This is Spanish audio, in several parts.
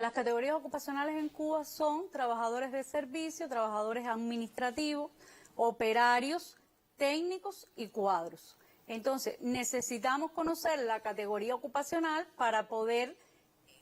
Las categorías ocupacionales en Cuba son trabajadores de servicio, trabajadores administrativos, operarios, técnicos y cuadros. Entonces, necesitamos conocer la categoría ocupacional para poder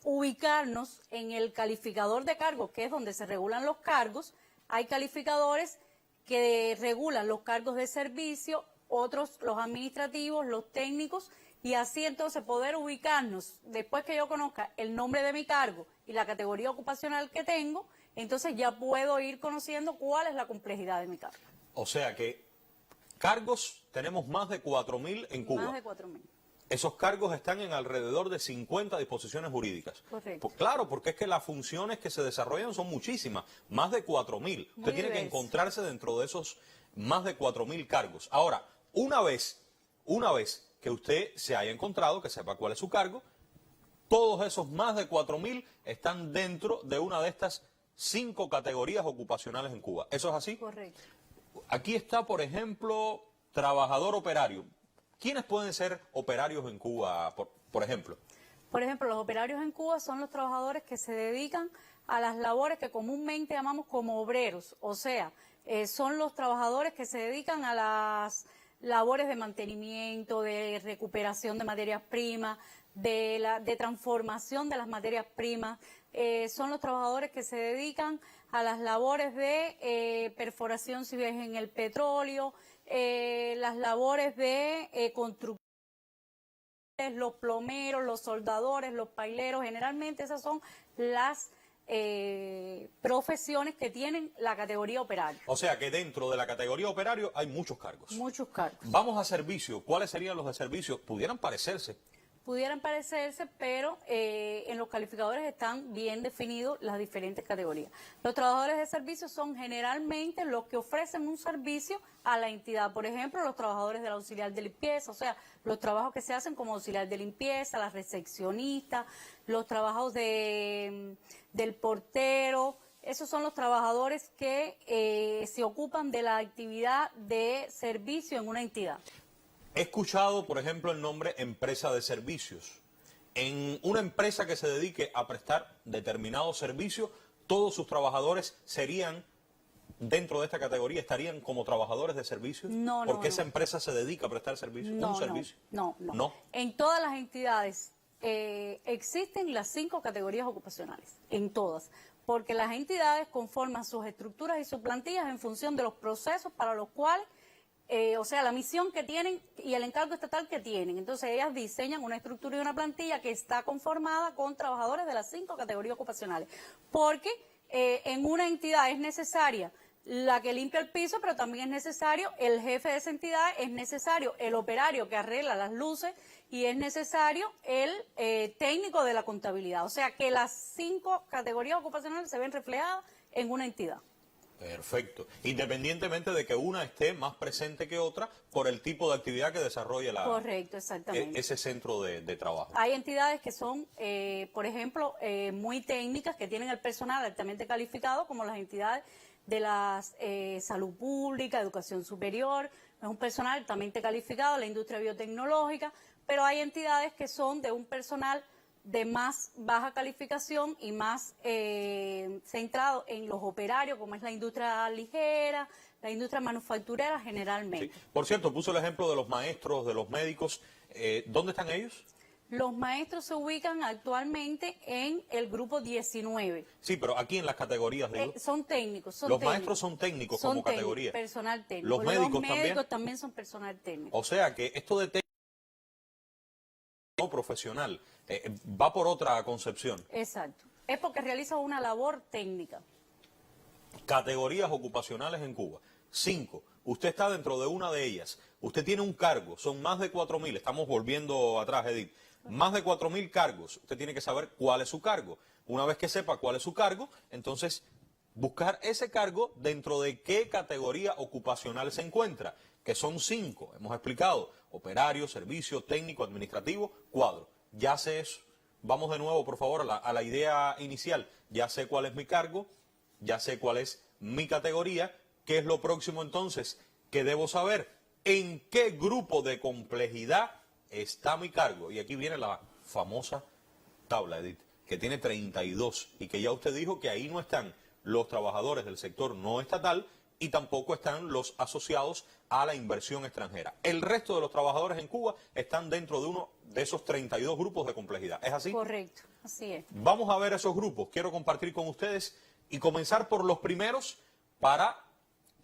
ubicarnos en el calificador de cargos, que es donde se regulan los cargos. Hay calificadores que regulan los cargos de servicio, otros los administrativos, los técnicos, y así entonces poder ubicarnos, después que yo conozca el nombre de mi cargo y la categoría ocupacional que tengo, entonces ya puedo ir conociendo cuál es la complejidad de mi cargo. O sea que cargos tenemos más de 4.000 en Cuba. Más de 4.000. Esos cargos están en alrededor de 50 disposiciones jurídicas. Correcto. Pues claro, porque es que las funciones que se desarrollan son muchísimas, más de 4.000. Usted tiene que encontrarse dentro de esos más de 4.000 cargos. Ahora, una vez que usted se haya encontrado, que sepa cuál es su cargo, todos esos más de 4.000 están dentro de una de estas 5 categorías ocupacionales en Cuba. ¿Eso es así? Correcto. Aquí está, por ejemplo, trabajador operario. ¿Quiénes pueden ser operarios en Cuba, por ejemplo? Por ejemplo, los operarios en Cuba son los trabajadores que se dedican a las labores que comúnmente llamamos como obreros, o sea, son los trabajadores que se dedican a las labores de mantenimiento, de recuperación de materias primas, de transformación de las materias primas, son los trabajadores que se dedican a las labores de perforación si es en el petróleo, las labores de construcción, los plomeros, los soldadores, los paileros, generalmente esas son las profesiones que tienen la categoría operario. O sea que dentro de la categoría operario hay muchos cargos. Muchos cargos. Vamos a servicio. ¿Cuáles serían los de servicio? Pudieran parecerse. Pudieran parecerse, pero en los calificadores están bien definidos las diferentes categorías. Los trabajadores de servicio son generalmente los que ofrecen un servicio a la entidad. Por ejemplo, los trabajadores del auxiliar de limpieza, o sea, los trabajos que se hacen como auxiliar de limpieza, las recepcionistas, los trabajos del portero. Esos son los trabajadores que se ocupan de la actividad de servicio en una entidad. He escuchado, por ejemplo, el nombre empresa de servicios. En una empresa que se dedique a prestar determinado servicio, todos sus trabajadores serían, dentro de esta categoría, estarían como trabajadores de servicios. No, porque esa empresa se dedica a prestar servicios. No, un servicio. No. En todas las entidades existen las 5 categorías ocupacionales, en todas, porque las entidades conforman sus estructuras y sus plantillas en función de los procesos para los cuales o sea, la misión que tienen y el encargo estatal que tienen. Entonces, ellas diseñan una estructura y una plantilla que está conformada con trabajadores de las 5 categorías ocupacionales. Porque en una entidad es necesaria la que limpia el piso, pero también es necesario el jefe de esa entidad, es necesario el operario que arregla las luces y es necesario el técnico de la contabilidad. O sea, que las 5 categorías ocupacionales se ven reflejadas en una entidad. Perfecto. Independientemente de que una esté más presente que otra por el tipo de actividad que desarrolla Correcto, exactamente. ese centro de trabajo. Hay entidades que son, por ejemplo, muy técnicas, que tienen el personal altamente calificado, como las entidades de la salud pública, educación superior, es un personal altamente calificado, la industria biotecnológica, pero hay entidades que son de un personal de más baja calificación y más centrado en los operarios, como es la industria ligera, la industria manufacturera generalmente. Sí. Por cierto, puso el ejemplo de los maestros, de los médicos. ¿Dónde están ellos? Los maestros se ubican actualmente en el grupo 19. Sí, pero aquí en las categorías de son técnicos. Los maestros son técnicos como categoría. Personal técnico. Los médicos también son personal técnico. O sea que esto de técnico no profesional va por otra concepción. Exacto. Es porque realiza una labor técnica. Categorías ocupacionales en Cuba. 5. Usted está dentro de una de ellas. Usted tiene un cargo. Son más de 4.000. Estamos volviendo atrás, Edith. Más de 4.000 cargos. Usted tiene que saber cuál es su cargo. Una vez que sepa cuál es su cargo, entonces buscar ese cargo dentro de qué categoría ocupacional se encuentra, que son 5. Hemos explicado: operario, servicio, técnico, administrativo, cuadro. Ya sé eso. Vamos de nuevo, por favor, a la idea inicial. Ya sé cuál es mi cargo, ya sé cuál es mi categoría. ¿Qué es lo próximo entonces que debo saber? ¿En qué grupo de complejidad está mi cargo? Y aquí viene la famosa tabla, Edith, que que tiene 32 y que ya usted dijo que ahí no están los trabajadores del sector no estatal y tampoco están los asociados a la inversión extranjera. El resto de los trabajadores en Cuba están dentro de uno de esos 32 grupos de complejidad. ¿Es así? Correcto, así es. Vamos a ver esos grupos. Quiero compartir con ustedes y comenzar por los primeros para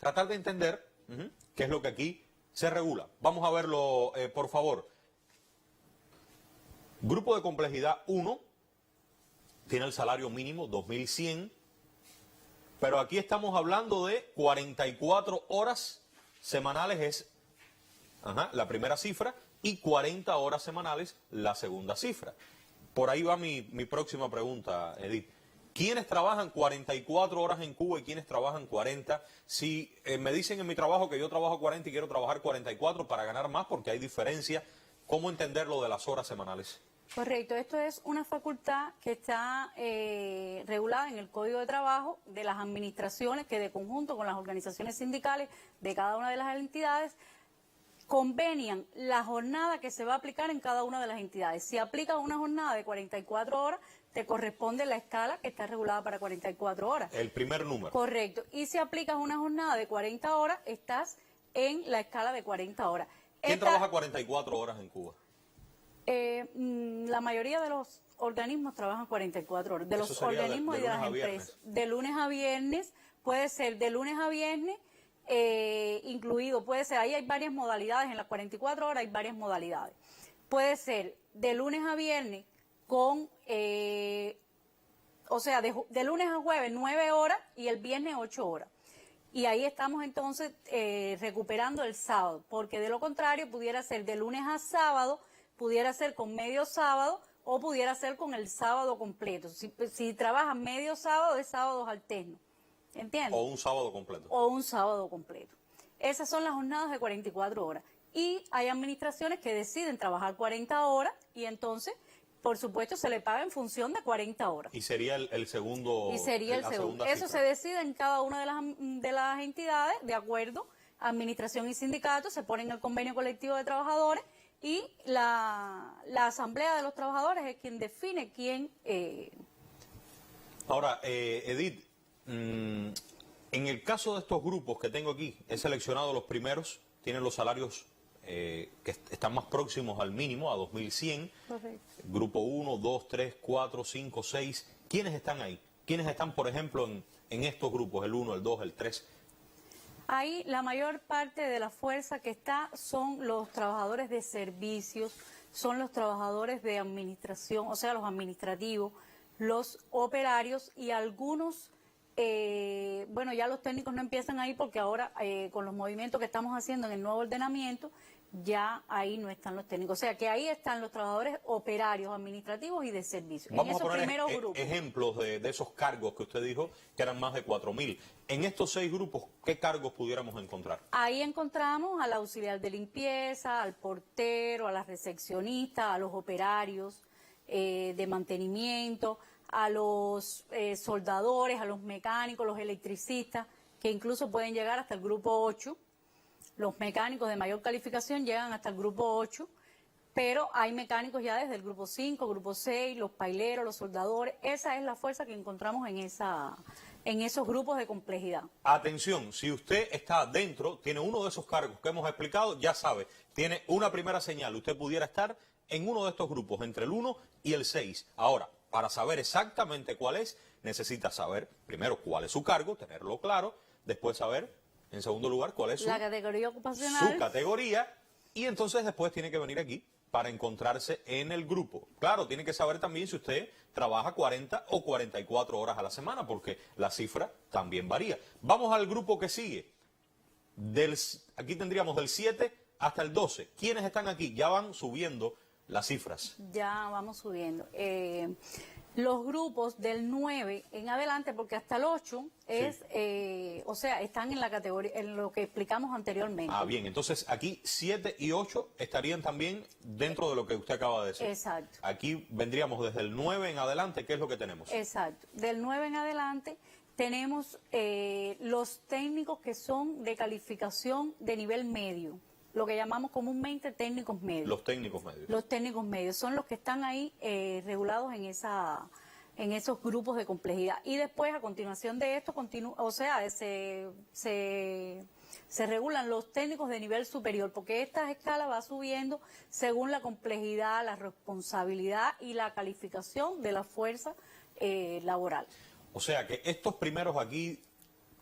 tratar de entender qué es lo que aquí se regula. Vamos a verlo, por favor. Grupo de complejidad 1 tiene el salario mínimo 2.100, pero aquí estamos hablando de 44 horas semanales es la primera cifra y 40 horas semanales la segunda cifra. Por ahí va mi próxima pregunta, Edith. ¿Quiénes trabajan 44 horas en Cuba y quiénes trabajan 40? Si me dicen en mi trabajo que yo trabajo 40 y quiero trabajar 44 para ganar más porque hay diferencia, ¿cómo entender lo de las horas semanales? Correcto, esto es una facultad que está regulada en el Código de Trabajo de las administraciones que de conjunto con las organizaciones sindicales de cada una de las entidades convenian la jornada que se va a aplicar en cada una de las entidades. Si aplicas una jornada de 44 horas, te corresponde la escala que está regulada para 44 horas. El primer número. Correcto, y si aplicas una jornada de 40 horas, estás en la escala de 40 horas. ¿Quién trabaja 44 horas en Cuba? La mayoría de los organismos trabajan 44 horas, de los organismos y de las empresas. De lunes a viernes, puede ser de lunes a viernes, incluido, puede ser, ahí hay varias modalidades, en las 44 horas hay varias modalidades. Puede ser de lunes a viernes con, o sea, de lunes a jueves 9 horas y el viernes 8 horas. Y ahí estamos entonces recuperando el sábado, porque de lo contrario pudiera ser de lunes a sábado, pudiera ser con medio sábado o pudiera ser con el sábado completo. Si trabajas medio sábado, es sábados alternos. ¿Entiendes? O un sábado completo. O un sábado completo. Esas son las jornadas de 44 horas. Y hay administraciones que deciden trabajar 40 horas y entonces, por supuesto, se le paga en función de 40 horas. Y sería el segundo. Y sería el segundo. Eso se decide en cada una de las entidades, de acuerdo, administración y sindicato, se pone en el convenio colectivo de trabajadores y la asamblea de los trabajadores es quien define quién. Ahora, Edith, en el caso de estos grupos que tengo aquí, he seleccionado los primeros, tienen los salarios que están más próximos al mínimo, a 2.100. Correcto. Grupo 1, 2, 3, 4, 5, 6. ¿Quiénes están ahí? ¿Quiénes están, por ejemplo, en estos grupos, el 1, el 2, el 3? Ahí la mayor parte de la fuerza que está son los trabajadores de servicios, son los trabajadores de administración, o sea, los administrativos, los operarios y algunos, bueno, ya los técnicos no empiezan ahí porque ahora con los movimientos que estamos haciendo en el nuevo ordenamiento, ya ahí no están los técnicos. O sea, que ahí están los trabajadores operarios, administrativos y de servicios. Vamos en esos a poner primeros grupos. ejemplos de esos cargos que usted dijo que eran más de 4.000. En estos 6 grupos, ¿qué cargos pudiéramos encontrar? Ahí encontramos al auxiliar de limpieza, al portero, a la recepcionista, a los operarios de mantenimiento, a los soldadores, a los mecánicos, los electricistas, que incluso pueden llegar hasta el grupo 8. Los mecánicos de mayor calificación llegan hasta el grupo 8, pero hay mecánicos ya desde el grupo 5, grupo 6, los paileros, los soldadores. Esa es la fuerza que encontramos en esos grupos de complejidad. Atención, si usted está dentro, tiene uno de esos cargos que hemos explicado, ya sabe, tiene una primera señal. Usted pudiera estar en uno de estos grupos, entre el 1 y el 6. Ahora, para saber exactamente cuál es, necesita saber primero cuál es su cargo, tenerlo claro, después saber, en segundo lugar, cuál es la categoría ocupacional. Su categoría, y entonces después tiene que venir aquí para encontrarse en el grupo. Claro, tiene que saber también si usted trabaja 40 o 44 horas a la semana, porque la cifra también varía. Vamos al grupo que sigue. Aquí tendríamos del 7 hasta el 12. ¿Quiénes están aquí? Ya van subiendo las cifras. Ya vamos subiendo. Los grupos del 9 en adelante, porque hasta el 8 es, o sea, están en la categoría, en lo que explicamos anteriormente. Ah, bien, entonces aquí 7 y 8 estarían también dentro de lo que usted acaba de decir. Exacto. Aquí vendríamos desde el 9 en adelante, ¿qué es lo que tenemos? Exacto. Del 9 en adelante tenemos los técnicos que son de calificación de nivel medio, lo que llamamos comúnmente técnicos medios. Los técnicos medios. Los técnicos medios son los que están ahí regulados en esos grupos de complejidad. Y después, a continuación de esto, se regulan los técnicos de nivel superior, porque esta escala va subiendo según la complejidad, la responsabilidad y la calificación de la fuerza laboral. O sea que estos primeros aquí,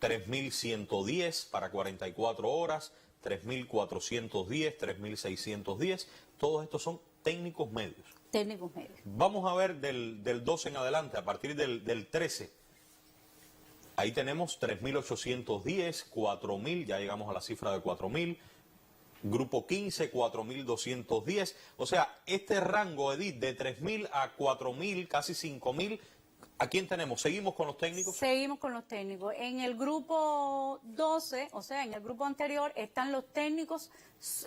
3.110 para 44 horas, 3.410, 3.610, todos estos son técnicos medios. Técnicos medios. Vamos a ver del 12 en adelante, a partir del 13. Ahí tenemos 3.810, 4.000, ya llegamos a la cifra de 4.000. Grupo 15, 4.210. O sea, este rango, Edith, de 3.000 a 4.000, casi 5.000, ¿a quién tenemos? ¿Seguimos con los técnicos? Seguimos con los técnicos. En el grupo 12, o sea, en el grupo anterior, están los técnicos,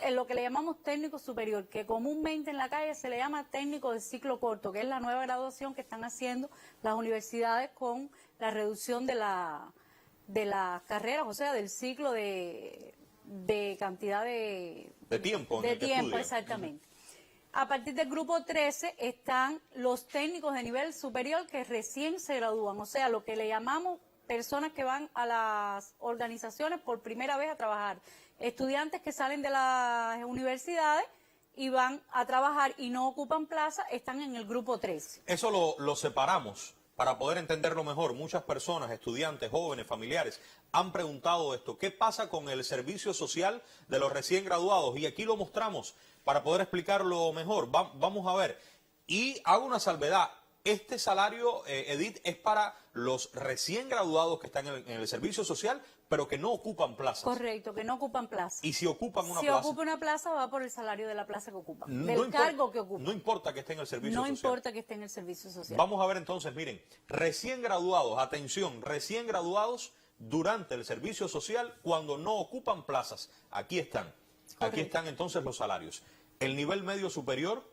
en lo que le llamamos técnico superior, que comúnmente en la calle se le llama técnico de ciclo corto, que es la nueva graduación que están haciendo las universidades con la reducción de las carreras, o sea, del ciclo de cantidad de tiempo. De tiempo, exactamente. A partir del grupo 13 están los técnicos de nivel superior que recién se gradúan, o sea, lo que le llamamos personas que van a las organizaciones por primera vez a trabajar, estudiantes que salen de las universidades y van a trabajar y no ocupan plaza, están en el grupo 13. Eso lo separamos para poder entenderlo mejor. Muchas personas, estudiantes, jóvenes, familiares, han preguntado esto. ¿Qué pasa con el servicio social de los recién graduados? Y aquí lo mostramos para poder explicarlo mejor. Vamos a ver. Y hago una salvedad. Este salario, Edith, es para los recién graduados que están en el servicio social, pero que no ocupan plazas. Correcto, que no ocupan plaza. Y si ocupan una si plaza. Si ocupa una plaza, va por el salario de la plaza que ocupa, no del cargo que ocupa. No importa que esté en el servicio social. No importa que esté en el servicio social. Vamos a ver entonces, miren, recién graduados, atención, recién graduados durante el servicio social cuando no ocupan plazas. Aquí están. Correcto. Aquí están entonces los salarios. El nivel medio superior,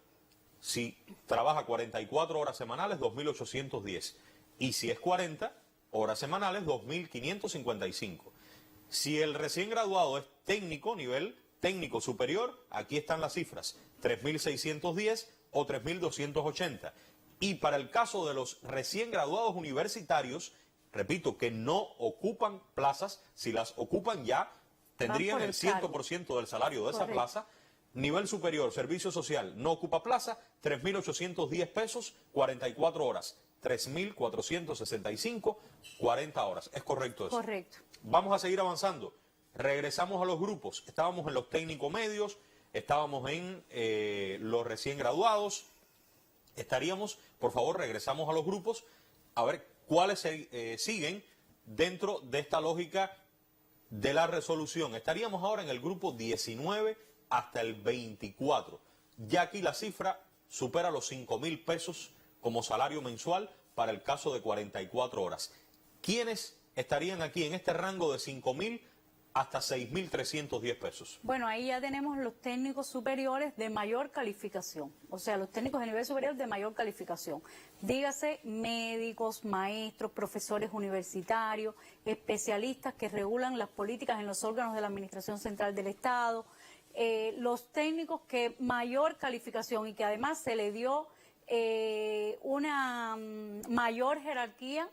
si trabaja 44 horas semanales, 2.810. Y si es 40 horas semanales, 2.555. Si el recién graduado es técnico, nivel técnico superior, aquí están las cifras, 3.610 o 3.280. Y para el caso de los recién graduados universitarios, repito, que no ocupan plazas, si las ocupan ya, tendrían el 100% del salario de esa plaza. Nivel superior, servicio social, no ocupa plaza, 3.810 pesos, 44 horas. 3.465, 40 horas. ¿Es correcto eso? Correcto. Vamos a seguir avanzando. Regresamos a los grupos. Estábamos en los técnicos medios, estábamos en los recién graduados. Estaríamos, por favor, regresamos a los grupos a ver cuáles siguen dentro de esta lógica de la resolución. Estaríamos ahora en el grupo 19 hasta el 24. Ya aquí la cifra supera los 5.000 pesos como salario mensual para el caso de 44 horas. ¿Quiénes estarían aquí en este rango de 5.000 hasta 6.310 pesos? Bueno, ahí ya tenemos los técnicos superiores de mayor calificación, o sea, los técnicos de nivel superior de mayor calificación. Dígase médicos, maestros, profesores universitarios, especialistas que regulan las políticas en los órganos de la Administración Central del Estado, los técnicos que mayor calificación y que además se le dio una mayor jerarquía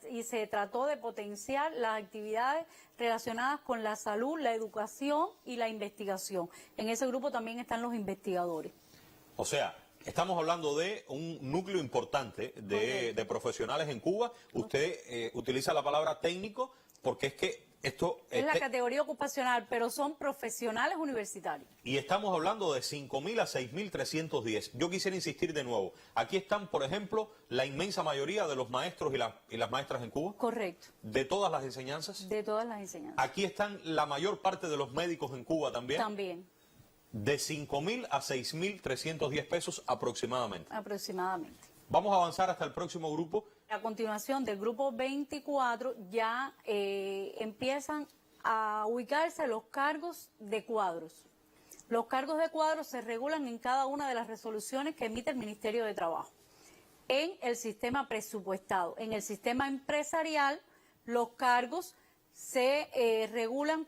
y se trató de potenciar las actividades relacionadas con la salud, la educación y la investigación. En ese grupo también están los investigadores. O sea, estamos hablando de un núcleo importante de profesionales en Cuba. Usted utiliza la palabra técnico porque es que esto es la categoría ocupacional, pero son profesionales universitarios. Y estamos hablando de 5.000 a 6.310. Yo quisiera insistir de nuevo. Aquí están, por ejemplo, la inmensa mayoría de los maestros y las maestras en Cuba. Correcto. ¿De todas las enseñanzas? De todas las enseñanzas. Aquí están la mayor parte de los médicos en Cuba también. También. De 5.000 a 6.310 pesos aproximadamente. Aproximadamente. Vamos a avanzar hasta el próximo grupo. A continuación del grupo 24 ya empiezan a ubicarse los cargos de cuadros. Los cargos de cuadros se regulan en cada una de las resoluciones que emite el Ministerio de Trabajo. En el sistema presupuestado, en el sistema empresarial, los cargos se regulan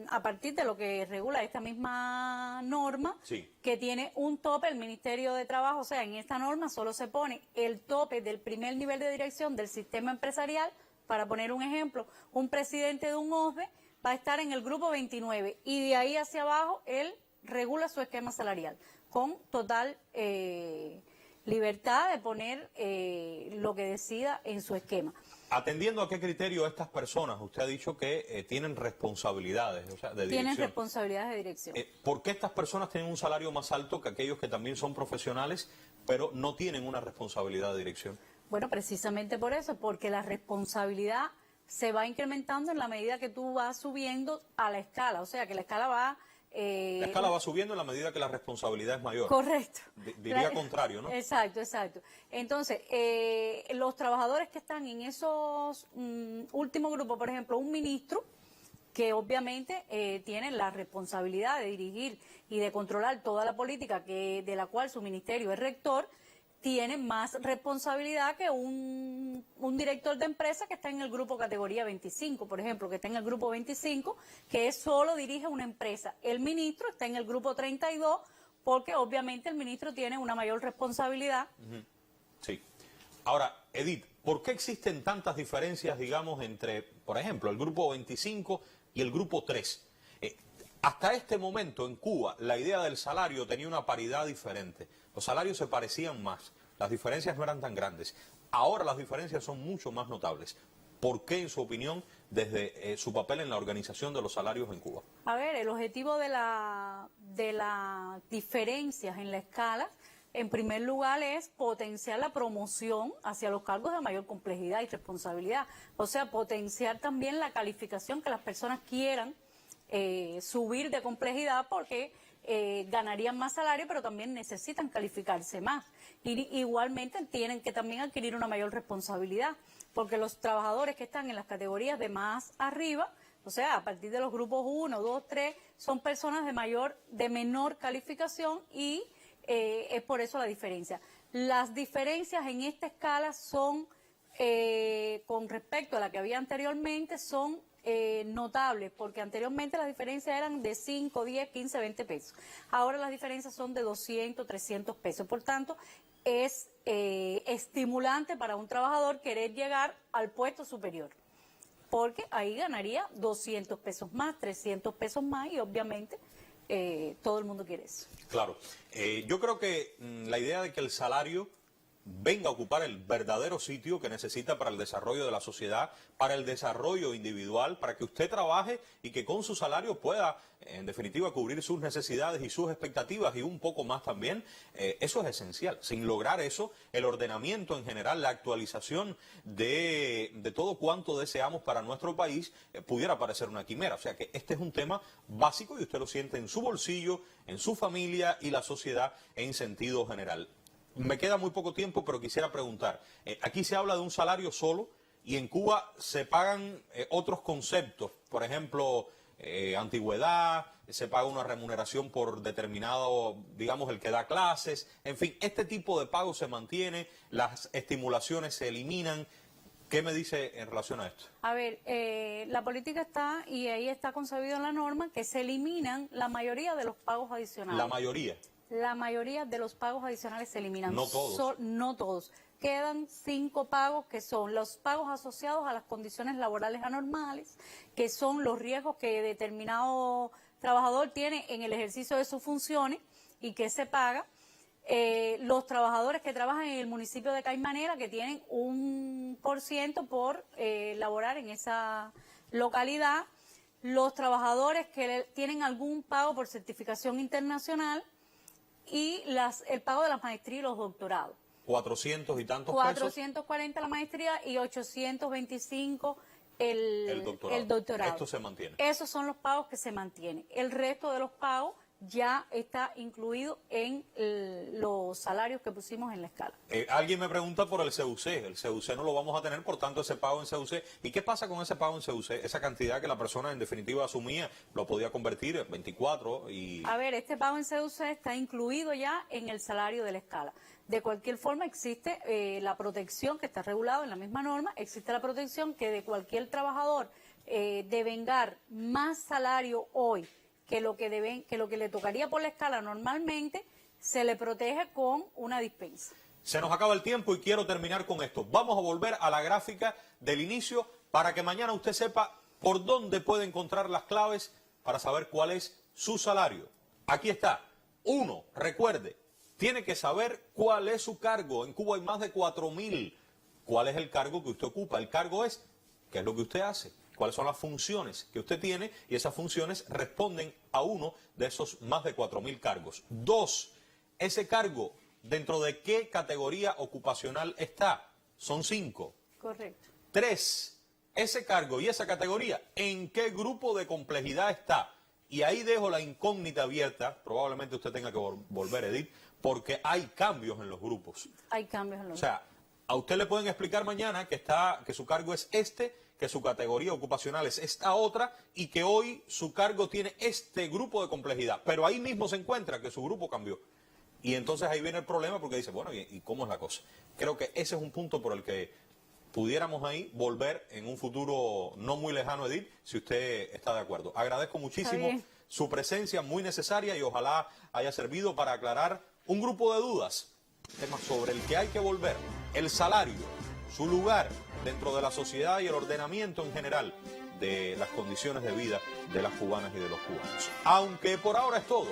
a partir de lo que regula esta misma norma, Sí. que tiene un tope el Ministerio de Trabajo. O sea, en esta norma solo se pone el tope del primer nivel de dirección del sistema empresarial. Para poner un ejemplo, un presidente de un OSDE va a estar en el grupo 29 y de ahí hacia abajo él regula su esquema salarial con total libertad de poner lo que decida en su esquema. Atendiendo a qué criterio estas personas, usted ha dicho que tienen responsabilidades, o sea, de Tienen dirección. responsabilidades de dirección. ¿Por qué estas personas tienen un salario más alto que aquellos que también son profesionales, pero no tienen una responsabilidad de dirección? Bueno, precisamente por eso, porque la responsabilidad se va incrementando en la medida que tú vas subiendo a la escala, o sea, que la escala va... La escala va subiendo en la medida que la responsabilidad es mayor. Correcto. Diría contrario, ¿no? Exacto, exacto. Entonces, los trabajadores que están en esos últimos grupos, por ejemplo, un ministro, que obviamente tiene la responsabilidad de dirigir y de controlar toda la política de la cual su ministerio es rector, tiene más responsabilidad que un director de empresa que está en el grupo categoría 25, por ejemplo, que está en el grupo 25, que solo dirige una empresa. El ministro está en el grupo 32, porque obviamente el ministro tiene una mayor responsabilidad. Sí. Ahora, Edith, ¿por qué existen tantas diferencias, digamos, entre, por ejemplo, el grupo 25 y el grupo 3? Hasta este momento en Cuba la idea del salario tenía una paridad diferente. Los salarios se parecían más, las diferencias no eran tan grandes. Ahora las diferencias son mucho más notables. ¿Por qué, en su opinión, desde su papel en la organización de los salarios en Cuba? A ver, el objetivo de las diferencias en la escala, en primer lugar, es potenciar la promoción hacia los cargos de mayor complejidad y responsabilidad. O sea, potenciar también la calificación que las personas quieran subir de complejidad, porque ganarían más salario, pero también necesitan calificarse más. Y igualmente tienen que también adquirir una mayor responsabilidad, porque los trabajadores que están en las categorías de más arriba, o sea, a partir de los grupos 1, 2, 3, son personas de menor calificación y es por eso la diferencia. Las diferencias en esta escala son, con respecto a la que había anteriormente, son notables, porque anteriormente las diferencias eran de 5, 10, 15, 20 pesos. Ahora las diferencias son de 200, 300 pesos. Por tanto, es estimulante para un trabajador querer llegar al puesto superior, porque ahí ganaría 200 pesos más, 300 pesos más, y obviamente todo el mundo quiere eso. Claro. Yo creo que la idea de que el salario venga a ocupar el verdadero sitio que necesita para el desarrollo de la sociedad, para el desarrollo individual, para que usted trabaje y que con su salario pueda, en definitiva, cubrir sus necesidades y sus expectativas y un poco más también, eso es esencial. Sin lograr eso, el ordenamiento en general, la actualización de todo cuanto deseamos para nuestro país pudiera parecer una quimera. O sea que este es un tema básico y usted lo siente en su bolsillo, en su familia y la sociedad en sentido general. Me queda muy poco tiempo, pero quisiera preguntar, aquí se habla de un salario solo y en Cuba se pagan otros conceptos, por ejemplo, antigüedad, se paga una remuneración por determinado, digamos, el que da clases, en fin, este tipo de pago se mantiene, las estimulaciones se eliminan. ¿Qué me dice en relación a esto? A ver, la política está, y ahí está concebido en la norma, que se eliminan la mayoría de los pagos adicionales. La mayoría. La mayoría de los pagos adicionales se eliminan. No todos. No todos. Quedan 5 pagos, que son los pagos asociados a las condiciones laborales anormales, que son los riesgos que determinado trabajador tiene en el ejercicio de sus funciones y que se paga. Los trabajadores que trabajan en el municipio de Caimanera, que tienen 1% por laborar en esa localidad. Los trabajadores que tienen algún pago por certificación internacional, y el pago de las maestrías y los doctorados. 400 y tantos 440 la maestría y 825 el doctorado. Esto se mantiene. Esos son los pagos que se mantienen. El resto de los pagos ya está incluido en los salarios que pusimos en la escala. Alguien me pregunta por el CUC. El CUC no lo vamos a tener, por tanto, ese pago en CUC. ¿Y qué pasa con ese pago en CUC? Esa cantidad que la persona en definitiva asumía, lo podía convertir en 24 y... A ver, este pago en CUC está incluido ya en el salario de la escala. De cualquier forma existe la protección que está regulado en la misma norma, existe la protección que de cualquier trabajador devengar más salario hoy que lo que le tocaría por la escala normalmente, se le protege con una dispensa. Se nos acaba el tiempo y quiero terminar con esto. Vamos a volver a la gráfica del inicio para que mañana usted sepa por dónde puede encontrar las claves para saber cuál es su salario. Aquí está. 1, recuerde, tiene que saber cuál es su cargo. En Cuba hay más de 4.000. ¿Cuál es el cargo que usted ocupa? El cargo es, ¿qué es lo que usted hace? ¿Cuáles son las funciones que usted tiene? Y esas funciones responden a uno de esos más de 4.000 cargos. 2, ese cargo, ¿dentro de qué categoría ocupacional está? Son 5. Correcto. 3, ese cargo y esa categoría, ¿en qué grupo de complejidad está? Y ahí dejo la incógnita abierta, probablemente usted tenga que volver, Edith, porque hay cambios en los grupos. Hay cambios en los grupos. O sea, a usted le pueden explicar mañana que su cargo es que su categoría ocupacional es esta otra y que hoy su cargo tiene este grupo de complejidad. Pero ahí mismo se encuentra que su grupo cambió. Y entonces ahí viene el problema porque dice, bueno, ¿y cómo es la cosa? Creo que ese es un punto por el que pudiéramos ahí volver en un futuro no muy lejano, Edith, si usted está de acuerdo. Agradezco muchísimo su presencia, muy necesaria, y ojalá haya servido para aclarar un grupo de dudas, temas sobre el que hay que volver, el salario, su lugar dentro de la sociedad y el ordenamiento en general de las condiciones de vida de las cubanas y de los cubanos. Aunque por ahora es todo,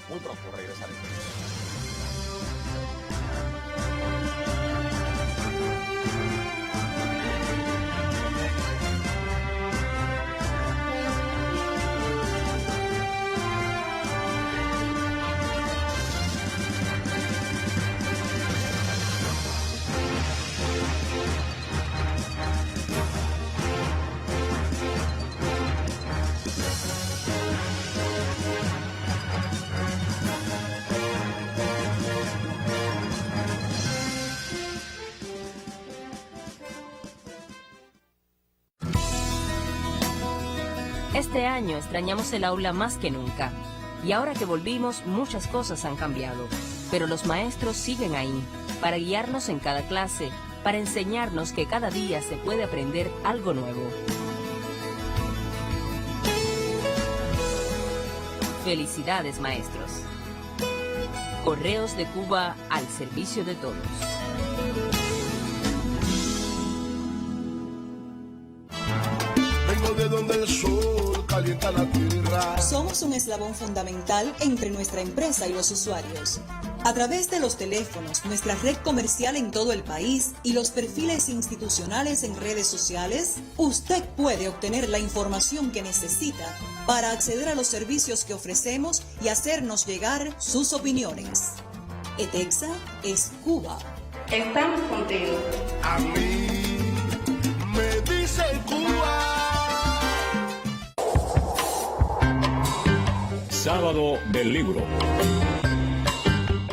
muy pronto regresaremos. Este año extrañamos el aula más que nunca. Y ahora que volvimos, muchas cosas han cambiado. Pero los maestros siguen ahí, para guiarnos en cada clase, para enseñarnos que cada día se puede aprender algo nuevo. Felicidades, maestros. Correos de Cuba al servicio de todos. Vengo de donde el sol calienta la tierra. Somos un eslabón fundamental entre nuestra empresa y los usuarios. A través de los teléfonos, nuestra red comercial en todo el país y los perfiles institucionales en redes sociales, usted puede obtener la información que necesita para acceder a los servicios que ofrecemos y hacernos llegar sus opiniones. ETEXA es Cuba. Estamos contigo. A mí me dice Cuba. Sábado del Libro.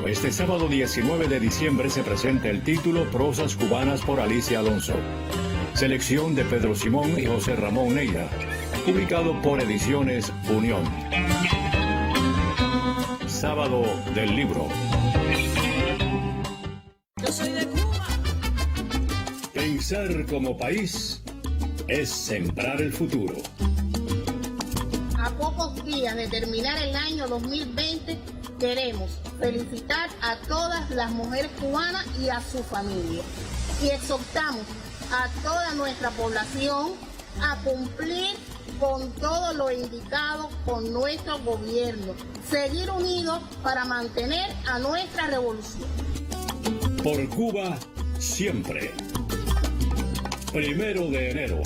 Este sábado 19 de diciembre se presenta el título Prosas cubanas por Alicia Alonso. Selección de Pedro Simón y José Ramón Neira. Publicado por Ediciones Unión. Sábado del Libro. Yo soy de Cuba. Pensar como país es sembrar el futuro. A pocos días de terminar el año 2020, queremos felicitar a todas las mujeres cubanas y a su familia. Y exhortamos a toda nuestra población a cumplir con todo lo indicado por nuestro gobierno. Seguir unidos para mantener a nuestra revolución. Por Cuba, siempre. 1 de enero.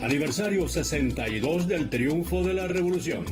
Aniversario 62 del triunfo de la revolución.